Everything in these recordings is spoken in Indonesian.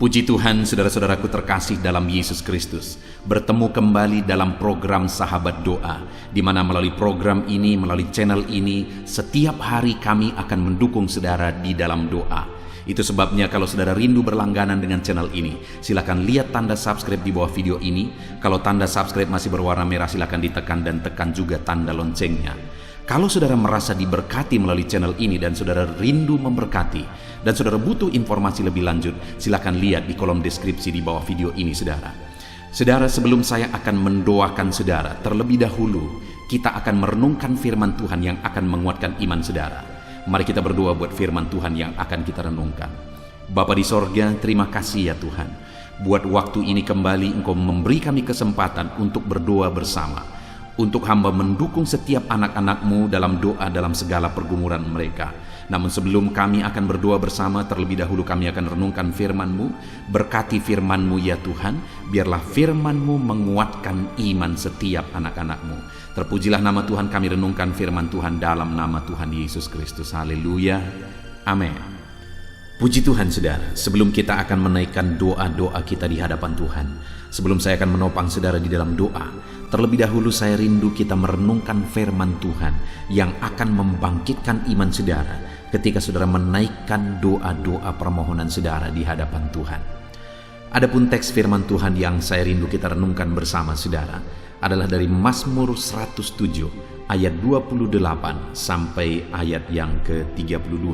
Puji Tuhan, saudara-saudaraku terkasih dalam Yesus Kristus. Bertemu kembali dalam program Sahabat Doa, di mana melalui program ini, melalui channel ini, setiap hari kami akan mendukung saudara di dalam doa. Itu sebabnya kalau saudara rindu berlangganan dengan channel ini, silakan lihat tanda subscribe di bawah video ini. Kalau tanda subscribe masih berwarna merah, silakan ditekan dan tekan juga tanda loncengnya. Kalau saudara merasa diberkati melalui channel ini dan saudara rindu memberkati dan saudara butuh informasi lebih lanjut, silakan lihat di kolom deskripsi di bawah video ini, saudara. Saudara, sebelum saya akan mendoakan saudara, terlebih dahulu kita akan merenungkan firman Tuhan yang akan menguatkan iman saudara. Mari kita berdoa buat firman Tuhan yang akan kita renungkan. Bapa di sorga, terima kasih ya Tuhan. Buat waktu ini kembali Engkau memberi kami kesempatan untuk berdoa bersama. Untuk hamba mendukung setiap anak-anak-Mu dalam doa dalam segala pergumulan mereka. Namun sebelum kami akan berdoa bersama, terlebih dahulu kami akan renungkan firman-Mu. Berkati firman-Mu ya Tuhan, biarlah firman-Mu menguatkan iman setiap anak-anak-Mu. Terpujilah nama Tuhan, kami renungkan firman Tuhan dalam nama Tuhan Yesus Kristus. Haleluya, amin. Puji Tuhan saudara, sebelum kita akan menaikkan doa-doa kita di hadapan Tuhan, sebelum saya akan menopang saudara di dalam doa, terlebih dahulu saya rindu kita merenungkan firman Tuhan yang akan membangkitkan iman saudara ketika saudara menaikkan doa-doa permohonan saudara di hadapan Tuhan. Adapun teks firman Tuhan yang saya rindu kita renungkan bersama saudara adalah dari Mazmur 107 ayat 28 sampai ayat yang ke-32.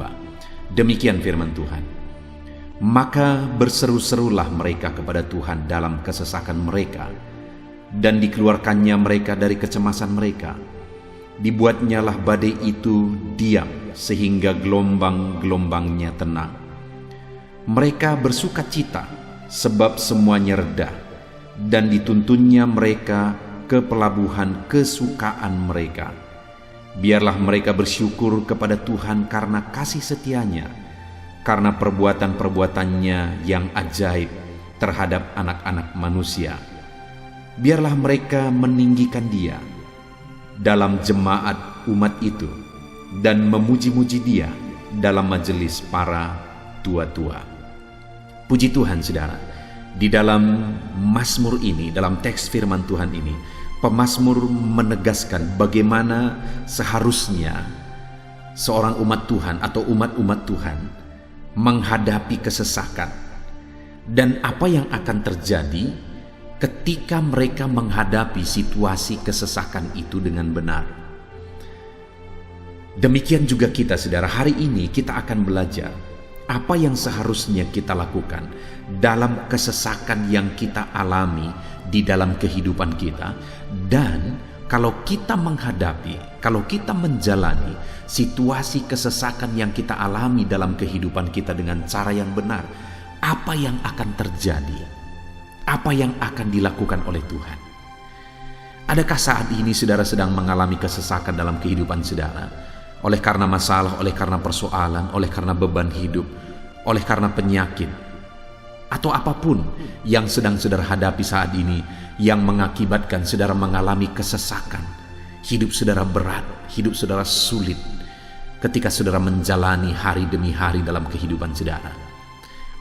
Demikian firman Tuhan. Maka berseru-serulah mereka kepada Tuhan dalam kesesakan mereka, dan dikeluarkannya mereka dari kecemasan mereka. Dibuatnyalah badai itu diam, sehingga gelombang-gelombangnya tenang. Mereka bersuka cita, sebab semuanya reda, dan dituntunnya mereka ke pelabuhan kesukaan mereka. Biarlah mereka bersyukur kepada Tuhan karena kasih setianya, karena perbuatan-perbuatannya yang ajaib terhadap anak-anak manusia. Biarlah mereka meninggikan Dia dalam jemaat umat itu dan memuji-muji Dia dalam majelis para tua-tua. Puji Tuhan saudara, di dalam Mazmur ini, dalam teks firman Tuhan ini, pemazmur menegaskan bagaimana seharusnya seorang umat Tuhan atau umat-umat Tuhan menghadapi kesesakan dan apa yang akan terjadi ketika mereka menghadapi situasi kesesakan itu dengan benar. Demikian juga kita saudara, hari ini kita akan belajar apa yang seharusnya kita lakukan dalam kesesakan yang kita alami di dalam kehidupan kita. Dan kalau kita menghadapi, kalau kita menjalani situasi kesesakan yang kita alami dalam kehidupan kita dengan cara yang benar, apa yang akan terjadi? Apa yang akan dilakukan oleh Tuhan? Adakah saat ini saudara sedang mengalami kesesakan dalam kehidupan saudara? Oleh karena masalah, oleh karena persoalan, oleh karena beban hidup, oleh karena penyakit, atau apapun yang sedang saudara hadapi saat ini yang mengakibatkan saudara mengalami kesesakan. Hidup saudara berat, hidup saudara sulit ketika saudara menjalani hari demi hari dalam kehidupan saudara.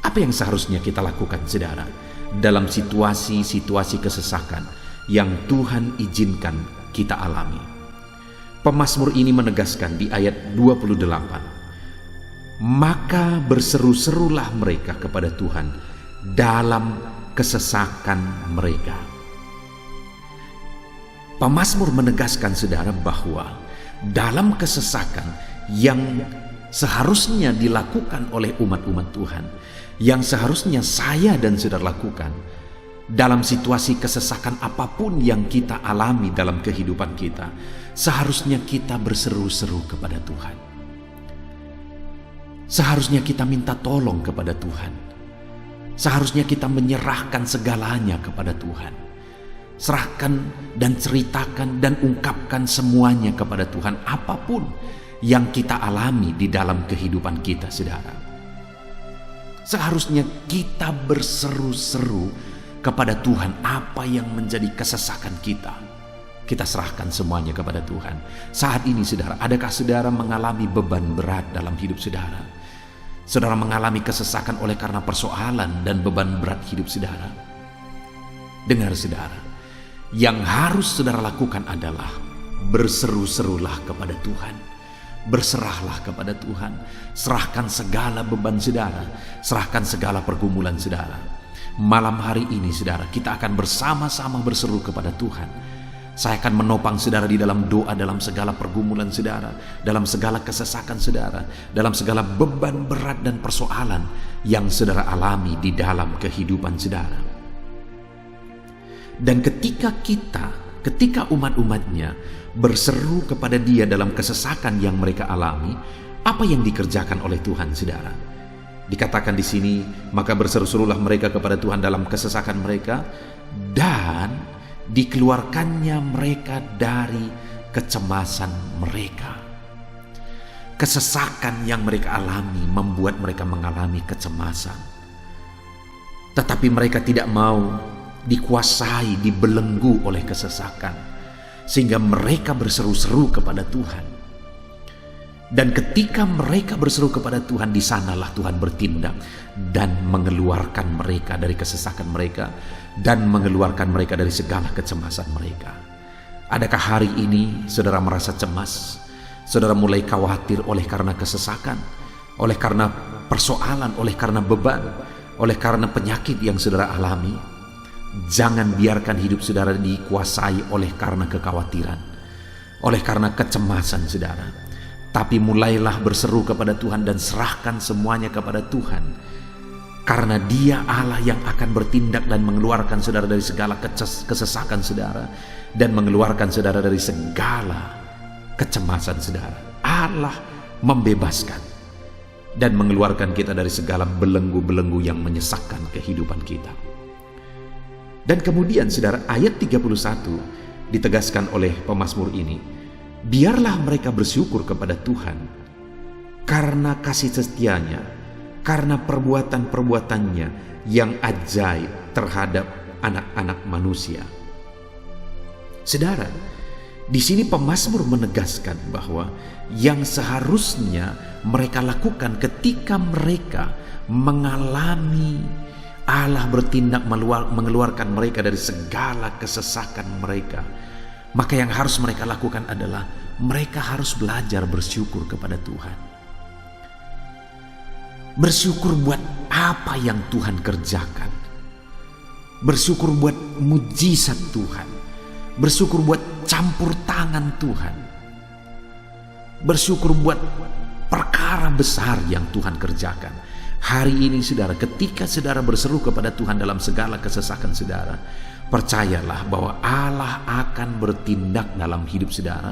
Apa yang seharusnya kita lakukan saudara dalam situasi-situasi kesesakan yang Tuhan izinkan kita alami? Pemazmur ini menegaskan di ayat 28, maka berseru-serulah mereka kepada Tuhan dalam kesesakan mereka. Pemazmur menegaskan saudara bahwa dalam kesesakan yang seharusnya dilakukan oleh umat-umat Tuhan, yang seharusnya saya dan saudara lakukan dalam situasi kesesakan apapun yang kita alami dalam kehidupan kita, seharusnya kita berseru-seru kepada Tuhan. Seharusnya kita minta tolong kepada Tuhan. Seharusnya kita menyerahkan segalanya kepada Tuhan. Serahkan dan ceritakan dan ungkapkan semuanya kepada Tuhan, apapun yang kita alami di dalam kehidupan kita saudara. Seharusnya kita berseru-seru kepada Tuhan apa yang menjadi kesesakan kita. Kita serahkan semuanya kepada Tuhan. Saat ini saudara, adakah saudara mengalami beban berat dalam hidup saudara? Saudara mengalami kesesakan oleh karena persoalan dan beban berat hidup saudara. Dengar saudara, yang harus saudara lakukan adalah berseru-serulah kepada Tuhan. Berserahlah kepada Tuhan. Serahkan segala beban saudara, serahkan segala pergumulan saudara. Malam hari ini saudara, kita akan bersama-sama berseru kepada Tuhan. Saya akan menopang saudara di dalam doa, dalam segala pergumulan saudara, dalam segala kesesakan saudara, dalam segala beban berat dan persoalan yang saudara alami di dalam kehidupan saudara. Dan ketika umat-umatnya berseru kepada Dia dalam kesesakan yang mereka alami, apa yang dikerjakan oleh Tuhan saudara? Dikatakan di sini, maka berseru-serulah mereka kepada Tuhan dalam kesesakan mereka, dan dikeluarkannya mereka dari kecemasan mereka. Kesesakan yang mereka alami membuat mereka mengalami kecemasan. Tetapi mereka tidak mau dikuasai, dibelenggu oleh kesesakan, sehingga mereka berseru-seru kepada Tuhan. Dan ketika mereka berseru kepada Tuhan, di sanalah Tuhan bertindak dan mengeluarkan mereka dari kesesakan mereka dan mengeluarkan mereka dari segala kecemasan mereka. Adakah hari ini saudara merasa cemas? Saudara mulai khawatir oleh karena kesesakan, oleh karena persoalan, oleh karena beban, oleh karena penyakit yang saudara alami? Jangan biarkan hidup saudara dikuasai oleh karena kekhawatiran, oleh karena kecemasan saudara. Tapi mulailah berseru kepada Tuhan dan serahkan semuanya kepada Tuhan. Karena Dia Allah yang akan bertindak dan mengeluarkan saudara dari segala kesesakan saudara, dan mengeluarkan saudara dari segala kecemasan saudara. Allah membebaskan dan mengeluarkan kita dari segala belenggu-belenggu yang menyesakkan kehidupan kita. Dan kemudian saudara, ayat 31 ditegaskan oleh pemazmur ini, biarlah mereka bersyukur kepada Tuhan karena kasih setianya, karena perbuatan-perbuatannya yang ajaib terhadap anak-anak manusia. Saudara, di sini pemazmur menegaskan bahwa yang seharusnya mereka lakukan ketika mereka mengalami Allah bertindak mengeluarkan mereka dari segala kesesakan mereka, maka yang harus mereka lakukan adalah mereka harus belajar bersyukur kepada Tuhan. Bersyukur buat apa yang Tuhan kerjakan. Bersyukur buat mujizat Tuhan. Bersyukur buat campur tangan Tuhan. Bersyukur buat perkara besar yang Tuhan kerjakan. Hari ini saudara, ketika saudara berseru kepada Tuhan dalam segala kesesakan saudara, percayalah bahwa Allah akan bertindak dalam hidup saudara.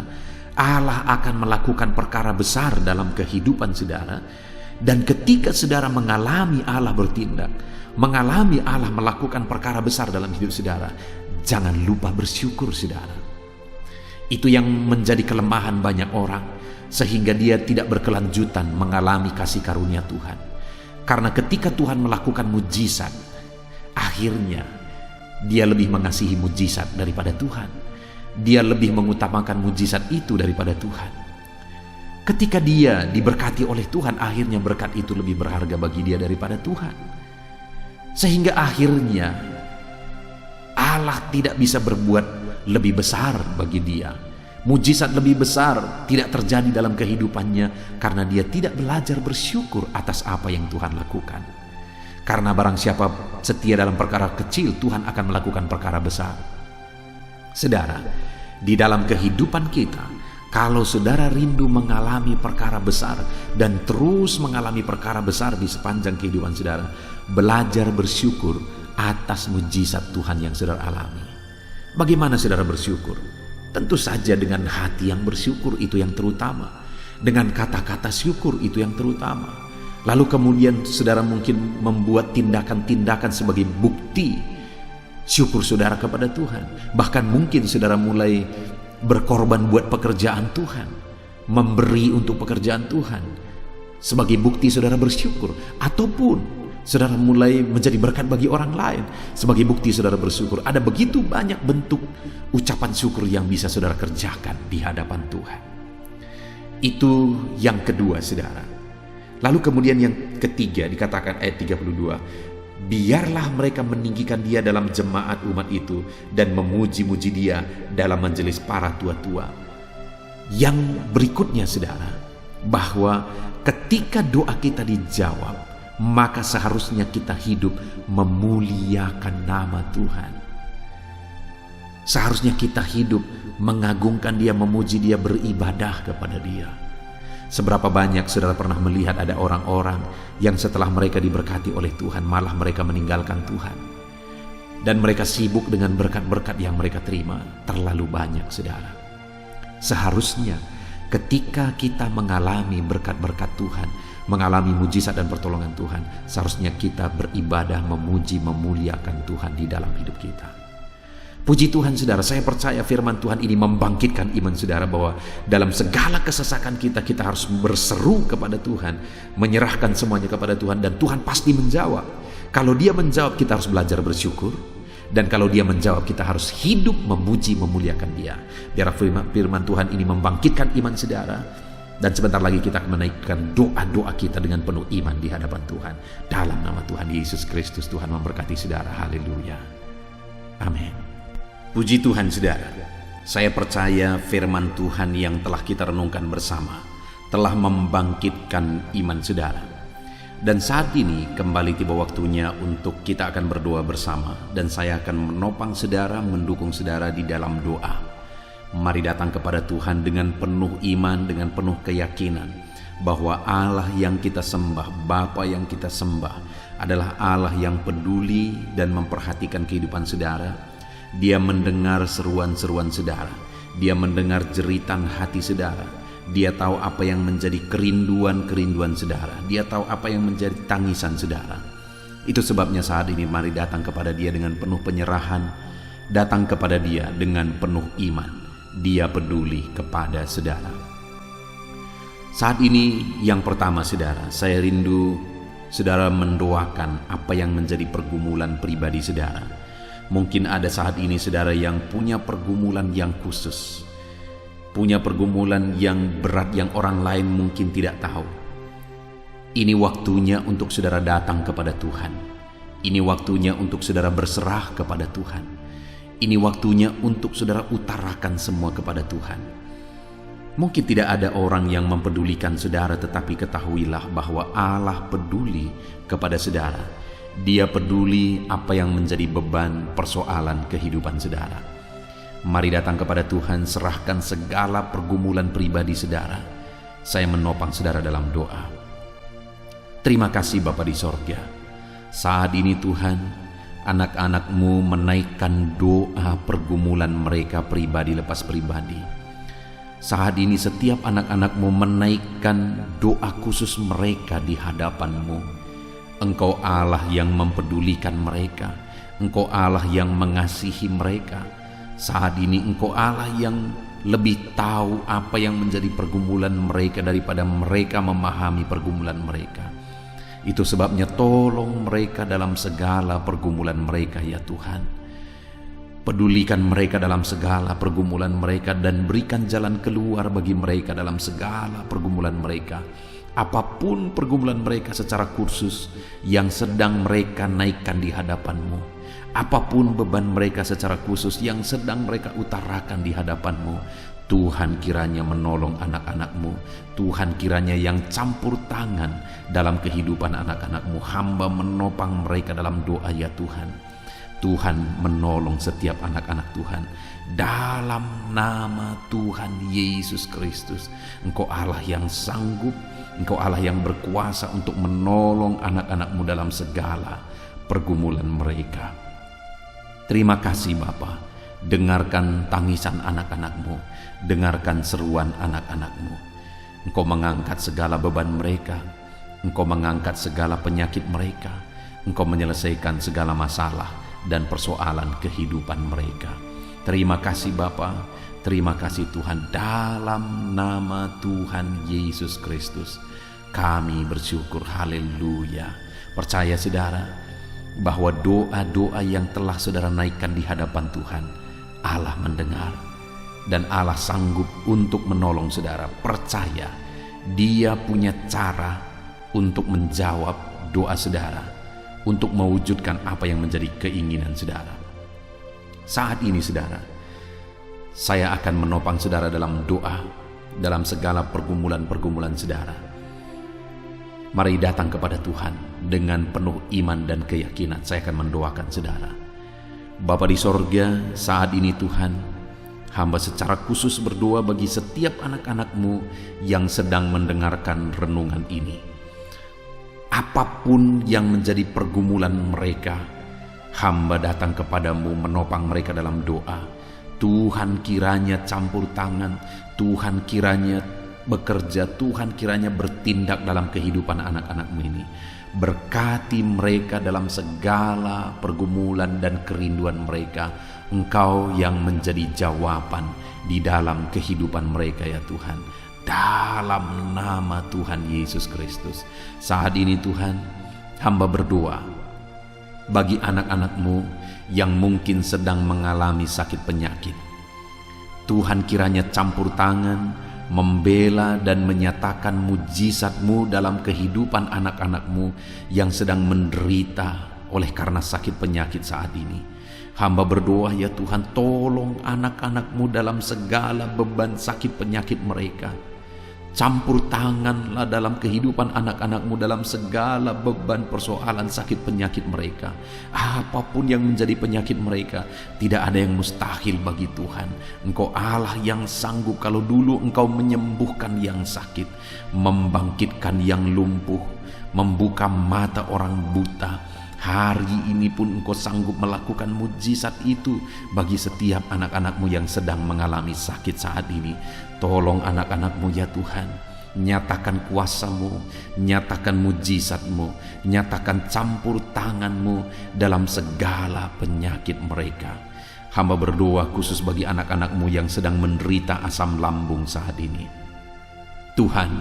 Allah akan melakukan perkara besar dalam kehidupan saudara. Dan ketika saudara mengalami Allah bertindak, mengalami Allah melakukan perkara besar dalam hidup saudara, jangan lupa bersyukur saudara. Itu yang menjadi kelemahan banyak orang, sehingga dia tidak berkelanjutan mengalami kasih karunia Tuhan. Karena ketika Tuhan melakukan mujizat, akhirnya dia lebih mengasihi mujizat daripada Tuhan. Dia lebih mengutamakan mujizat itu daripada Tuhan. Ketika dia diberkati oleh Tuhan, akhirnya berkat itu lebih berharga bagi dia daripada Tuhan. Sehingga akhirnya Allah tidak bisa berbuat lebih besar bagi dia. Mujizat lebih besar tidak terjadi dalam kehidupannya karena dia tidak belajar bersyukur atas apa yang Tuhan lakukan. Karena barang siapa setia dalam perkara kecil, Tuhan akan melakukan perkara besar. Saudara, di dalam kehidupan kita, kalau saudara rindu mengalami perkara besar dan terus mengalami perkara besar di sepanjang kehidupan saudara, belajar bersyukur atas mujizat Tuhan yang saudara alami. Bagaimana saudara bersyukur? Tentu saja dengan hati yang bersyukur, itu yang terutama. Dengan kata-kata syukur, itu yang terutama. Lalu kemudian saudara mungkin membuat tindakan-tindakan sebagai bukti syukur saudara kepada Tuhan. Bahkan mungkin saudara mulai berkorban buat pekerjaan Tuhan, memberi untuk pekerjaan Tuhan sebagai bukti saudara bersyukur. Ataupun saudara mulai menjadi berkat bagi orang lain sebagai bukti saudara bersyukur. Ada begitu banyak bentuk ucapan syukur yang bisa saudara kerjakan di hadapan Tuhan. Itu yang kedua saudara. Lalu kemudian yang ketiga dikatakan ayat 32, biarlah mereka meninggikan dia dalam jemaat umat itu dan memuji-muji dia dalam majelis para tua-tua. Yang berikutnya saudara, bahwa ketika doa kita dijawab, maka seharusnya kita hidup memuliakan nama Tuhan. Seharusnya kita hidup mengagungkan dia, memuji dia, beribadah kepada dia. Seberapa banyak saudara pernah melihat ada orang-orang yang setelah mereka diberkati oleh Tuhan, malah mereka meninggalkan Tuhan. Dan mereka sibuk dengan berkat-berkat yang mereka terima. Terlalu banyak saudara. Seharusnya ketika kita mengalami berkat-berkat Tuhan, mengalami mujizat dan pertolongan Tuhan, seharusnya kita beribadah, memuji, memuliakan Tuhan di dalam hidup kita. Puji Tuhan saudara, saya percaya firman Tuhan ini membangkitkan iman saudara bahwa dalam segala kesesakan kita, kita harus berseru kepada Tuhan, menyerahkan semuanya kepada Tuhan, dan Tuhan pasti menjawab. Kalau dia menjawab, kita harus belajar bersyukur, dan kalau dia menjawab, kita harus hidup memuji, memuliakan dia. Biar firman Tuhan ini membangkitkan iman saudara, dan sebentar lagi kita akan menaikkan doa-doa kita dengan penuh iman di hadapan Tuhan. Dalam nama Tuhan Yesus Kristus, Tuhan memberkati saudara. Haleluya. Amin. Puji Tuhan saudara, saya percaya firman Tuhan yang telah kita renungkan bersama telah membangkitkan iman saudara. Dan saat ini kembali tiba waktunya untuk kita akan berdoa bersama, dan saya akan menopang saudara, mendukung saudara di dalam doa. Mari datang kepada Tuhan dengan penuh iman, dengan penuh keyakinan bahwa Allah yang kita sembah, Bapa yang kita sembah adalah Allah yang peduli dan memperhatikan kehidupan saudara. Dia mendengar seruan-seruan saudara. Dia mendengar jeritan hati saudara. Dia tahu apa yang menjadi kerinduan-kerinduan saudara. Dia tahu apa yang menjadi tangisan saudara. Itu sebabnya saat ini mari datang kepada dia dengan penuh penyerahan. Datang kepada dia dengan penuh iman. Dia peduli kepada saudara. Saat ini yang pertama saudara, saya rindu saudara mendoakan apa yang menjadi pergumulan pribadi saudara. Mungkin ada saat ini saudara yang punya pergumulan yang khusus, punya pergumulan yang berat yang orang lain mungkin tidak tahu. Ini waktunya untuk saudara datang kepada Tuhan. Ini waktunya untuk saudara berserah kepada Tuhan. Ini waktunya untuk saudara utarakan semua kepada Tuhan. Mungkin tidak ada orang yang mempedulikan saudara, tetapi ketahuilah bahwa Allah peduli kepada saudara. Dia peduli apa yang menjadi beban persoalan kehidupan saudara. Mari datang kepada Tuhan, serahkan segala pergumulan pribadi saudara. Saya menopang saudara dalam doa. Terima kasih Bapa di sorga. Saat ini Tuhan, anak-anak-Mu menaikkan doa pergumulan mereka pribadi lepas pribadi. Saat ini setiap anak-anak-Mu menaikkan doa khusus mereka di hadapan-Mu. Engkau Allah yang mempedulikan mereka. Engkau Allah yang mengasihi mereka. Saat ini Engkau Allah yang lebih tahu apa yang menjadi pergumulan mereka daripada mereka memahami pergumulan mereka. Itu sebabnya tolong mereka dalam segala pergumulan mereka ya Tuhan. Pedulikan mereka dalam segala pergumulan mereka dan berikan jalan keluar bagi mereka dalam segala pergumulan mereka. Apapun pergumulan mereka secara kursus yang sedang mereka naikkan di hadapan-Mu, apapun beban mereka secara khusus yang sedang mereka utarakan di hadapan-Mu, Tuhan kiranya menolong anak-anak-Mu. Tuhan kiranya yang campur tangan dalam kehidupan anak-anak-Mu. Hamba menopang mereka dalam doa ya Tuhan. Tuhan menolong setiap anak-anak Tuhan. Dalam nama Tuhan Yesus Kristus, Engkau Allah yang sanggup, Engkau Allah yang berkuasa untuk menolong anak-anak-Mu dalam segala pergumulan mereka. Terima kasih Bapa. Dengarkan tangisan anak-anak-Mu, dengarkan seruan anak-anak-Mu. Engkau mengangkat segala beban mereka, Engkau mengangkat segala penyakit mereka, Engkau menyelesaikan segala masalah dan persoalan kehidupan mereka. Terima kasih Bapa, terima kasih Tuhan. Dalam nama Tuhan Yesus Kristus kami bersyukur. Haleluya. Percaya saudara bahwa doa-doa yang telah saudara naikkan di hadapan Tuhan, Allah mendengar dan Allah sanggup untuk menolong saudara. Percaya Dia punya cara untuk menjawab doa saudara, untuk mewujudkan apa yang menjadi keinginan saudara. Saat ini saudara, saya akan menopang saudara dalam doa, dalam segala pergumulan-pergumulan saudara. Mari datang kepada Tuhan dengan penuh iman dan keyakinan. Saya akan mendoakan saudara. Bapa di sorga, saat ini Tuhan, hamba secara khusus berdoa bagi setiap anak-anak-Mu yang sedang mendengarkan renungan ini. Apapun yang menjadi pergumulan mereka, hamba datang kepadamu menopang mereka dalam doa. Tuhan kiranya campur tangan, Tuhan kiranya bekerja, Tuhan kiranya bertindak dalam kehidupan anak-anak-Mu ini. Berkati mereka dalam segala pergumulan dan kerinduan mereka. Engkau yang menjadi jawaban di dalam kehidupan mereka ya Tuhan. Dalam nama Tuhan Yesus Kristus. Saat ini Tuhan, hamba berdoa bagi anak-anak-Mu yang mungkin sedang mengalami sakit penyakit. Tuhan kiranya campur tangan, membela dan menyatakan mujizat-Mu dalam kehidupan anak-anak-Mu yang sedang menderita oleh karena sakit penyakit saat ini. Hamba berdoa ya Tuhan, tolong anak-anak-Mu dalam segala beban sakit penyakit mereka. Campur tanganlah dalam kehidupan anak-anak-Mu dalam segala beban persoalan sakit penyakit mereka. Apapun yang menjadi penyakit mereka, tidak ada yang mustahil bagi Tuhan. Engkau Allah yang sanggup. Kalau dulu Engkau menyembuhkan yang sakit, membangkitkan yang lumpuh, membuka mata orang buta, hari ini pun Engkau sanggup melakukan mujizat itu bagi setiap anak-anak-Mu yang sedang mengalami sakit saat ini. Tolong anak-anak-Mu ya Tuhan, nyatakan kuasa-Mu, nyatakan mujizat-Mu, nyatakan campur tangan-Mu dalam segala penyakit mereka. Hamba berdoa khusus bagi anak-anak-Mu yang sedang menderita asam lambung saat ini. Tuhan,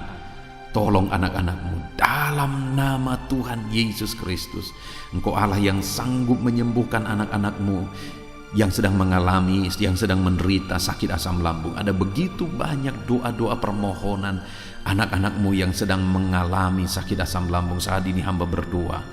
tolong anak-anak-Mu dalam nama Tuhan Yesus Kristus. Engkau Allah yang sanggup menyembuhkan anak-anak-Mu yang sedang mengalami, yang sedang menderita sakit asam lambung. Ada begitu banyak doa-doa permohonan anak-anak-Mu yang sedang mengalami sakit asam lambung. Saat ini hamba berdoa,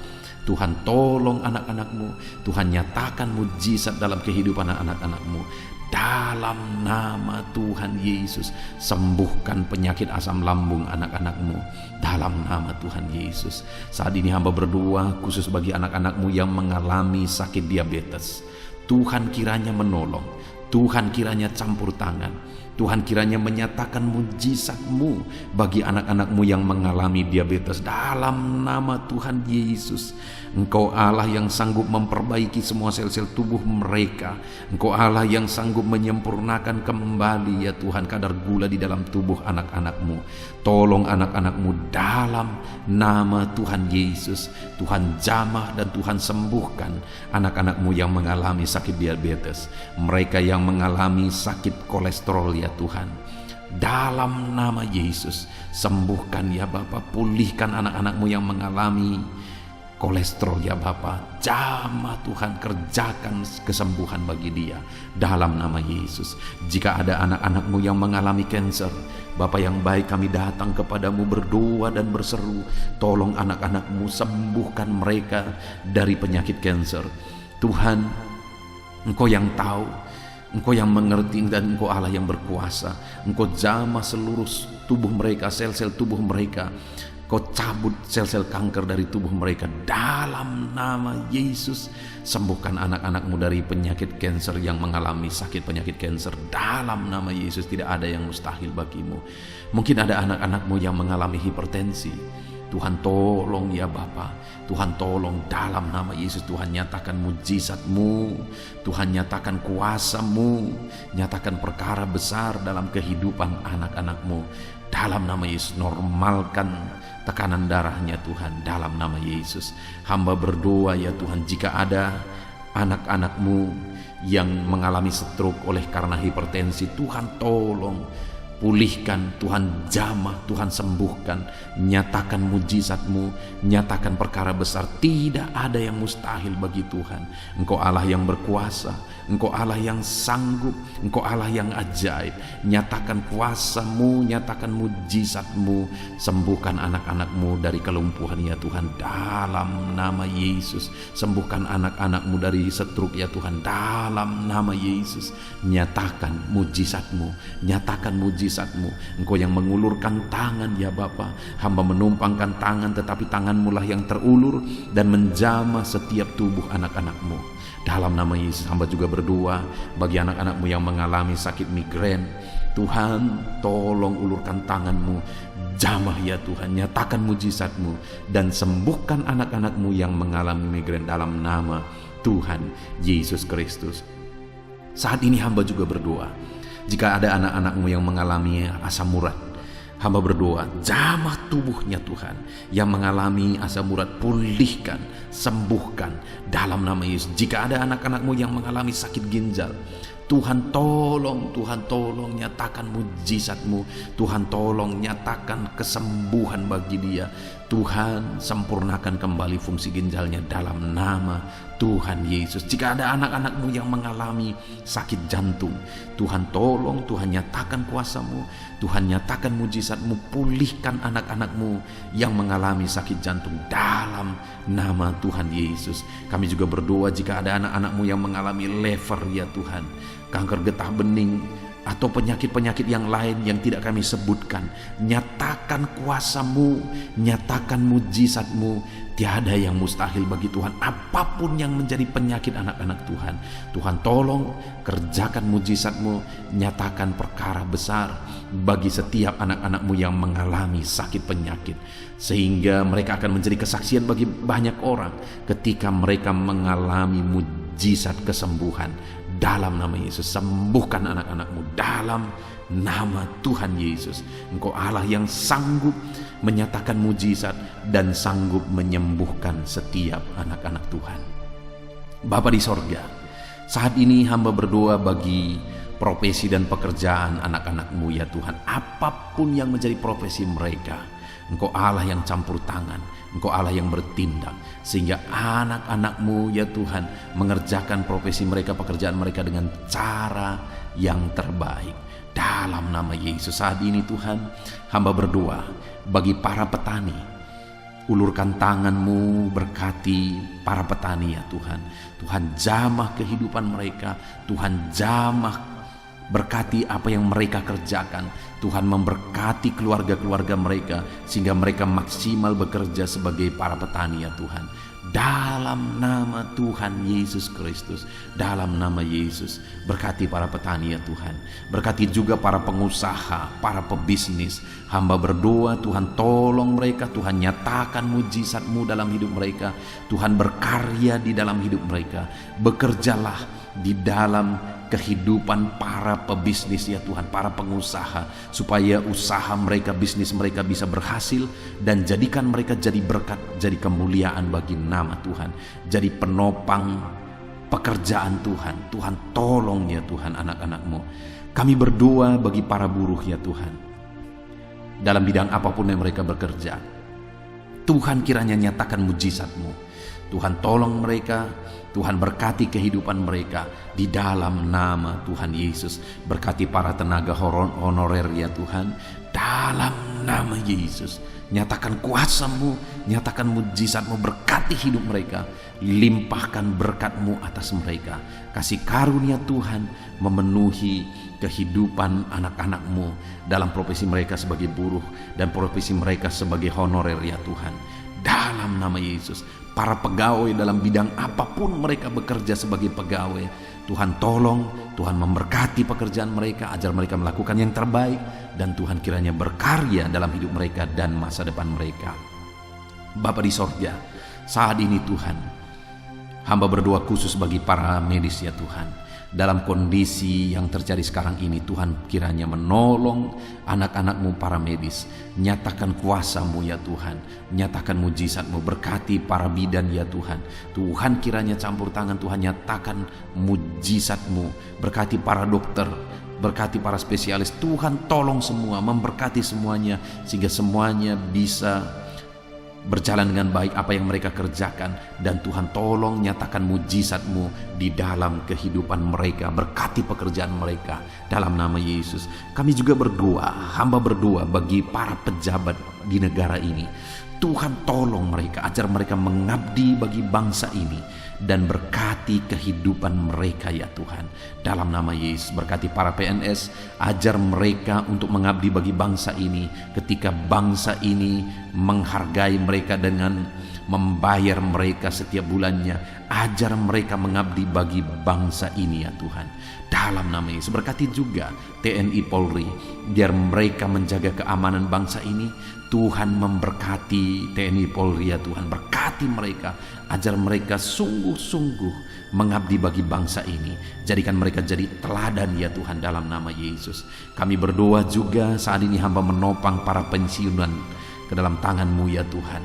Tuhan tolong anak-anak-Mu, Tuhan nyatakan mujizat dalam kehidupan anak-anak-Mu. Dalam nama Tuhan Yesus, sembuhkan penyakit asam lambung anak-anak-Mu. Dalam nama Tuhan Yesus. Saat ini hamba berdoa khusus bagi anak-anak-Mu yang mengalami sakit diabetes. Tuhan kiranya menolong, Tuhan kiranya campur tangan, Tuhan kiranya menyatakan mujizat-Mu bagi anak-anak-Mu yang mengalami diabetes. Dalam nama Tuhan Yesus, Engkau Allah yang sanggup memperbaiki semua sel-sel tubuh mereka. Engkau Allah yang sanggup menyempurnakan kembali ya Tuhan kadar gula di dalam tubuh anak-anak-Mu. Tolong anak-anak-Mu dalam nama Tuhan Yesus. Tuhan jamah dan Tuhan sembuhkan anak-anak-Mu yang mengalami sakit diabetes, mereka yang mengalami sakit kolesterol ya Tuhan. Dalam nama Yesus, sembuhkan ya Bapa, pulihkan anak-anak-Mu yang mengalami kolesterol ya Bapa. Jamah Tuhan, kerjakan kesembuhan bagi dia dalam nama Yesus. Jika ada anak-anak-Mu yang mengalami kanker, Bapa yang baik, kami datang kepadamu berdoa dan berseru, tolong anak-anak-Mu, sembuhkan mereka dari penyakit kanker. Tuhan, Engkau yang tahu, Engkau yang mengerti, dan Engkau Allah yang berkuasa. Engkau jamah seluruh tubuh mereka, sel-sel tubuh mereka. Kau cabut sel-sel kanker dari tubuh mereka dalam nama Yesus. Sembuhkan anak-anak-Mu dari penyakit kanker yang mengalami sakit penyakit kanker dalam nama Yesus. Tidak ada yang mustahil bagimu. Mungkin ada anak-anak-Mu yang mengalami hipertensi. Tuhan tolong ya Bapa, Tuhan tolong dalam nama Yesus. Tuhan nyatakan mujizat-Mu, Tuhan nyatakan kuasa-Mu, nyatakan perkara besar dalam kehidupan anak-anak-Mu. Dalam nama Yesus, normalkan tekanan darahnya Tuhan dalam nama Yesus. Hamba berdoa ya Tuhan, jika ada anak-anak-Mu yang mengalami stroke oleh karena hipertensi, Tuhan tolong pulihkan, Tuhan jamah, Tuhan sembuhkan, nyatakan mujizat-Mu, nyatakan perkara besar. Tidak ada yang mustahil bagi Tuhan. Engkau Allah yang berkuasa, Engkau Allah yang sanggup, Engkau Allah yang ajaib. Nyatakan kuasa-Mu, nyatakan mujizat-Mu, sembuhkan anak-anak-Mu dari kelumpuhan ya Tuhan, dalam nama Yesus. Sembuhkan anak-anak-Mu dari stroke ya Tuhan, dalam nama Yesus. Nyatakan mujizat-Mu, nyatakan mujizat-Mu. Engkau yang mengulurkan tangan ya Bapa, hamba menumpangkan tangan, tetapi tangan-Mu lah yang terulur dan menjamah setiap tubuh anak-anak-Mu. Dalam nama Yesus hamba juga berdoa bagi anak-anak-Mu yang mengalami sakit migrain. Tuhan, tolong ulurkan tangan-Mu, jamah ya Tuhan, nyatakan mujizat-Mu dan sembuhkan anak-anak-Mu yang mengalami migrain dalam nama Tuhan Yesus Kristus. Saat ini hamba juga berdoa, jika ada anak-anak-Mu yang mengalami asam urat, hamba berdoa, jamah tubuhnya Tuhan. Yang mengalami asam urat, pulihkan, sembuhkan dalam nama Yesus. Jika ada anak-anak-Mu yang mengalami sakit ginjal, Tuhan tolong nyatakan mujizat-Mu. Tuhan tolong nyatakan kesembuhan bagi dia. Tuhan sempurnakan kembali fungsi ginjalnya dalam nama Tuhan Yesus. Jika ada anak-anak-Mu yang mengalami sakit jantung, Tuhan tolong, Tuhan nyatakan kuasa-Mu, Tuhan nyatakan mujizat-Mu, pulihkan anak-anak-Mu yang mengalami sakit jantung dalam nama Tuhan Yesus. Kami juga berdoa jika ada anak-anak-Mu yang mengalami lever ya Tuhan, kanker getah bening, atau penyakit-penyakit yang lain yang tidak kami sebutkan, nyatakan kuasa-Mu, nyatakan mujizat-Mu. Tiada yang mustahil bagi Tuhan. Apapun yang menjadi penyakit anak-anak Tuhan, Tuhan tolong kerjakan mujizat-Mu, nyatakan perkara besar bagi setiap anak-anak-Mu yang mengalami sakit penyakit, sehingga mereka akan menjadi kesaksian bagi banyak orang ketika mereka mengalami mujizat kesembuhan. Dalam nama Yesus, sembuhkan anak-anak-Mu dalam nama Tuhan Yesus. Engkau Allah yang sanggup menyatakan mujizat dan sanggup menyembuhkan setiap anak-anak Tuhan. Bapa di sorga, saat ini hamba berdoa bagi profesi dan pekerjaan anak-anak-Mu ya Tuhan. Apapun yang menjadi profesi mereka, Engkau Allah yang campur tangan, Engkau Allah yang bertindak, sehingga anak-anak-Mu ya Tuhan mengerjakan profesi mereka, pekerjaan mereka dengan cara yang terbaik. Dalam nama Yesus, saat ini Tuhan, hamba berdoa bagi para petani. Ulurkan tangan-Mu, berkati para petani ya Tuhan. Tuhan jamah kehidupan mereka, Tuhan jamah berkati apa yang mereka kerjakan. Tuhan memberkati keluarga-keluarga mereka sehingga mereka maksimal bekerja sebagai para petani ya Tuhan. Dalam nama Tuhan Yesus Kristus, dalam nama Yesus, berkati para petani ya Tuhan. Berkati juga para pengusaha, para pebisnis. Hamba berdoa Tuhan tolong mereka, Tuhan nyatakan mujizat-Mu dalam hidup mereka. Tuhan berkarya di dalam hidup mereka. Bekerjalah di dalam kehidupan para pebisnis ya Tuhan, para pengusaha, supaya usaha mereka, bisnis mereka bisa berhasil, dan jadikan mereka jadi berkat, jadi kemuliaan bagi nama Tuhan, jadi penopang pekerjaan Tuhan. Tuhan tolong ya Tuhan anak-anak-Mu. Kami berdoa bagi para buruh ya Tuhan, dalam bidang apapun yang mereka bekerja. Tuhan kiranya nyatakan mujizat-Mu. Tuhan tolong mereka, Tuhan berkati kehidupan mereka di dalam nama Tuhan Yesus. Berkati para tenaga honorer ya Tuhan, dalam nama Yesus. Nyatakan kuasa-Mu, nyatakan mujizat-Mu, berkati hidup mereka. Limpahkan berkat-Mu atas mereka. Kasih karunia Tuhan memenuhi kehidupan anak-anak-Mu dalam profesi mereka sebagai buruh dan profesi mereka sebagai honorer ya Tuhan. Dalam nama Yesus, para pegawai dalam bidang apapun mereka bekerja sebagai pegawai, Tuhan tolong, Tuhan memberkati pekerjaan mereka, ajar mereka melakukan yang terbaik, dan Tuhan kiranya berkarya dalam hidup mereka dan masa depan mereka. Bapa di sorga, saat ini Tuhan, hamba berdoa khusus bagi para medis ya Tuhan. Dalam kondisi yang terjadi sekarang ini, Tuhan kiranya menolong anak-anak-Mu para medis. Nyatakan kuasa-Mu ya Tuhan, nyatakan mujizat-Mu, berkati para bidan ya Tuhan. Tuhan kiranya campur tangan, Tuhan nyatakan mujizat-Mu, berkati para dokter, berkati para spesialis. Tuhan tolong semua, memberkati semuanya, sehingga semuanya bisa berjalan dengan baik apa yang mereka kerjakan. Dan Tuhan tolong nyatakan mujizat-Mu di dalam kehidupan mereka, berkati pekerjaan mereka dalam nama Yesus. Kami juga berdoa, hamba berdoa bagi para pejabat di negara ini. Tuhan tolong mereka, ajar mereka mengabdi bagi bangsa ini, dan berkati kehidupan mereka ya Tuhan. Dalam nama Yesus, berkati para PNS, ajar mereka untuk mengabdi bagi bangsa ini, ketika bangsa ini menghargai mereka dengan membayar mereka setiap bulannya. Ajar mereka mengabdi bagi bangsa ini ya Tuhan. Dalam nama Yesus, berkati juga TNI Polri, biar mereka menjaga keamanan bangsa ini. Tuhan memberkati TNI Polri ya Tuhan, berkati mereka, ajar mereka sungguh-sungguh mengabdi bagi bangsa ini. Jadikan mereka jadi teladan ya Tuhan, dalam nama Yesus. Kami berdoa juga saat ini hamba menopang para pensiunan ke dalam tangan-Mu ya Tuhan.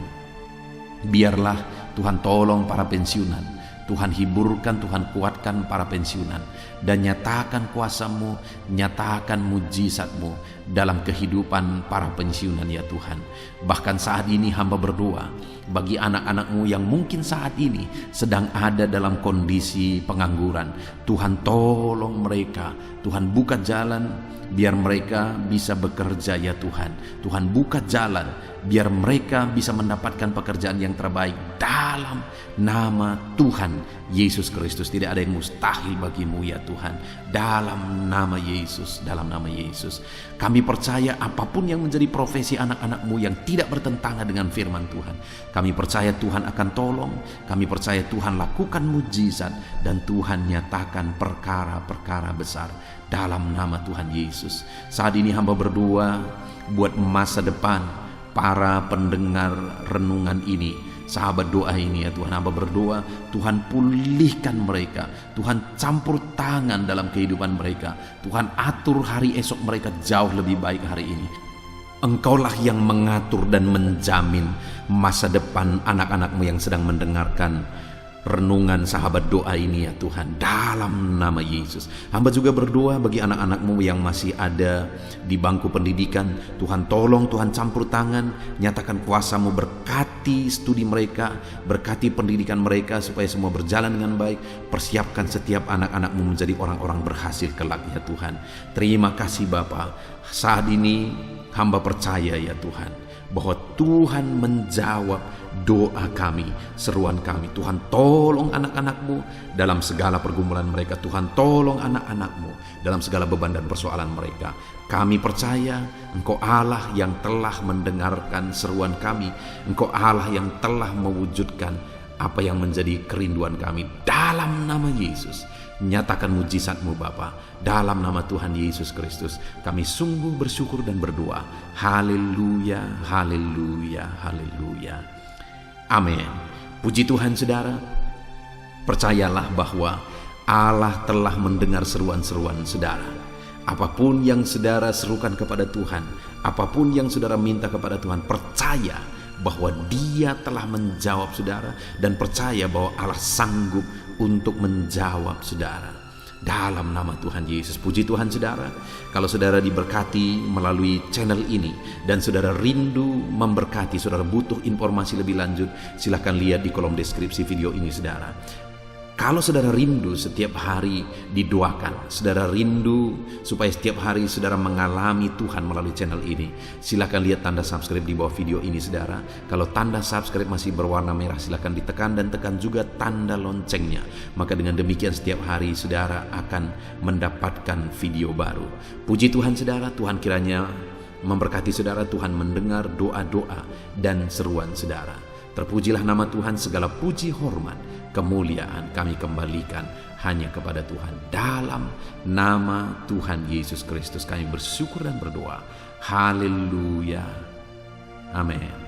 Biarlah Tuhan tolong para pensiunan, Tuhan hiburkan, Tuhan kuatkan para pensiunan, dan nyatakan kuasa-Mu, nyatakan mujizat-Mu dalam kehidupan para pensiunan ya Tuhan. Bahkan saat ini hamba berdoa bagi anak-anak-Mu yang mungkin saat ini sedang ada dalam kondisi pengangguran. Tuhan tolong mereka, Tuhan buka jalan biar mereka bisa bekerja ya Tuhan. Tuhan buka jalan biar mereka bisa mendapatkan pekerjaan yang terbaik dalam nama Tuhan Yesus Kristus. Tidak ada yang mustahil bagi-Mu ya Tuhan, dalam nama Yesus, dalam nama Yesus. Kami percaya apapun yang menjadi profesi anak-anak-Mu yang tidak bertentangan dengan firman Tuhan, kami percaya Tuhan akan tolong. Kami percaya Tuhan lakukan mujizat, dan Tuhan nyatakan perkara-perkara besar dalam nama Tuhan Yesus. Saat ini hamba berdoa buat masa depan para pendengar renungan ini, sahabat doa ini ya Tuhan. Hamba berdoa Tuhan pulihkan mereka, Tuhan campur tangan dalam kehidupan mereka, Tuhan atur hari esok mereka jauh lebih baik hari ini. Engkaulah yang mengatur dan menjamin masa depan anak-anak-Mu yang sedang mendengarkan renungan sahabat doa ini ya Tuhan, dalam nama Yesus. Hamba juga berdoa bagi anak-anak-Mu yang masih ada di bangku pendidikan. Tuhan tolong, Tuhan campur tangan, nyatakan kuasa-Mu, berkati studi mereka, berkati pendidikan mereka supaya semua berjalan dengan baik. Persiapkan setiap anak-anak-Mu menjadi orang-orang berhasil kelak ya Tuhan. Terima kasih Bapa. Saat ini hamba percaya ya Tuhan, bahwa Tuhan menjawab doa kami, seruan kami. Tuhan tolong anak-anak-Mu dalam segala pergumulan mereka. Tuhan tolong anak-anak-Mu dalam segala beban dan persoalan mereka. Kami percaya Engkau Allah yang telah mendengarkan seruan kami. Engkau Allah yang telah mewujudkan apa yang menjadi kerinduan kami. Dalam nama Yesus, nyatakan mujizat-Mu Bapa, dalam nama Tuhan Yesus Kristus. Kami sungguh bersyukur dan berdoa. Haleluya, haleluya, haleluya. Amin. Puji Tuhan saudara. Percayalah bahwa Allah telah mendengar seruan-seruan saudara. Apapun yang saudara serukan kepada Tuhan, apapun yang saudara minta kepada Tuhan, percaya bahwa Dia telah menjawab saudara, dan percaya bahwa Allah sanggup untuk menjawab saudara. Dalam nama Tuhan Yesus. Puji Tuhan saudara. Kalau saudara diberkati melalui channel ini, dan saudara rindu memberkati, saudara butuh informasi lebih lanjut, silakan lihat di kolom deskripsi video ini saudara. Kalau saudara rindu setiap hari didoakan, saudara rindu supaya setiap hari saudara mengalami Tuhan melalui channel ini, silakan lihat tanda subscribe di bawah video ini saudara. Kalau tanda subscribe masih berwarna merah, silakan ditekan, dan tekan juga tanda loncengnya. Maka dengan demikian setiap hari saudara akan mendapatkan video baru. Puji Tuhan saudara. Tuhan kiranya memberkati saudara. Tuhan mendengar doa-doa dan seruan saudara. Terpujilah nama Tuhan. Segala puji, hormat, kemuliaan kami kembalikan hanya kepada Tuhan. Dalam nama Tuhan Yesus Kristus kami bersyukur dan berdoa. Haleluya. Amin.